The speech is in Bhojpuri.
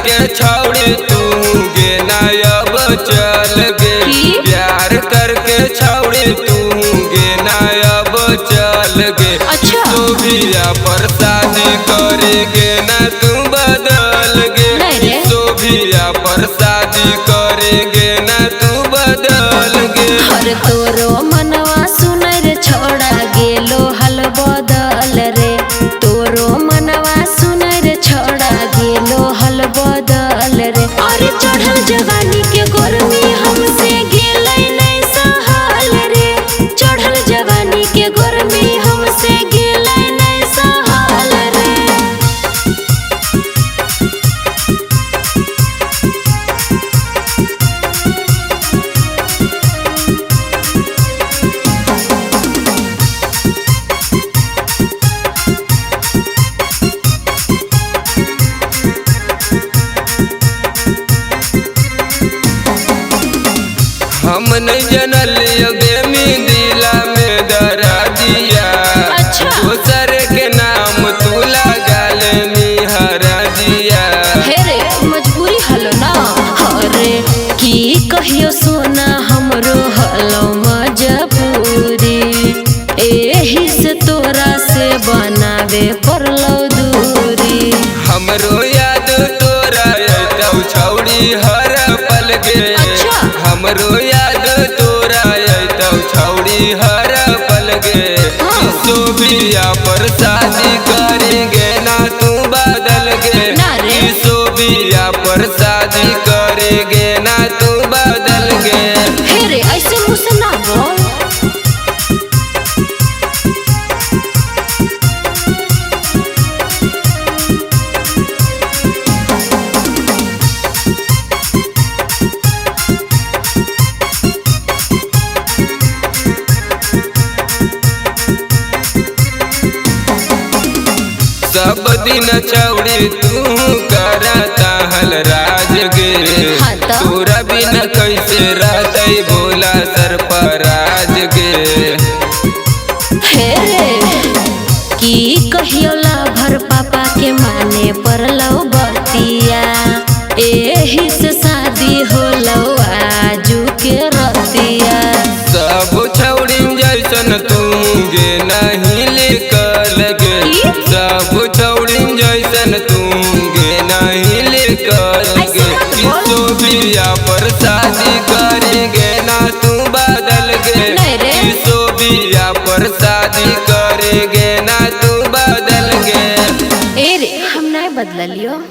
करके छौड़ी तू गे ना अब चल गे। प्यार करके छौड़ी तू गे ना अब चल गे। अच्छा। सोभिया पर शादी करेगे ना तू बदल गे। सोभिया पर शादी करेगे ना तू बदल गे। हर तोरो मनवा सुनै रे छोड़ा गेलो हल बदल रे। तोरो मनवा सुनै रे छोड़ा गेलो हल बदल रे। अरे चढ़ल जवानी के गर्मी हमसे गेलै नहीं सहल रे। चढ़ल जवानी के गर्मी हमसे गेलै नहीं सहल रे। हम नहीं जनल बेमी दिला में दरा दिया। अच्छा। दोसर के नाम तू लगा ले हरा दिया। हे रे मजबूरी हलो ना। अरे की कहियो सोना हमरो हलो मजबूरी। एही से तोरा से बनावे पड़लो दूरी। हमरो याद तोरा अतौ छौड़ी हर पल गे। अच्छा। हमरो याद तोरा अतौ छौड़ी हर पल गे। सोभिया पर शादी करेंगे ना तू बदल गे। ना रे। सोभिया पर शादी करेंगे ना तू बदल गे। हे रे ऐसे मुँह से ना बोल। सब दिन छौड़ी तू करता हल राज गे। हाँ तो? तोरा बिना कैसे रहते बोला सरपराज गे। हे रे की कहियो ला भर पापा के माने पड़लो बतिया। एही से शादी होलो आजू के रतिया। सब छौड़ी जैसन तू गे नहीं लिखल गे। सब छौड़ी जैसन तू गे नहीं लिखल गे। सोभिया पर शादी करेंगे ना तू बदल गे। नहीं रे। सोभिया पर शादी करेंगे ना तू बदल गे। ए रे हम नहीं बदलियो।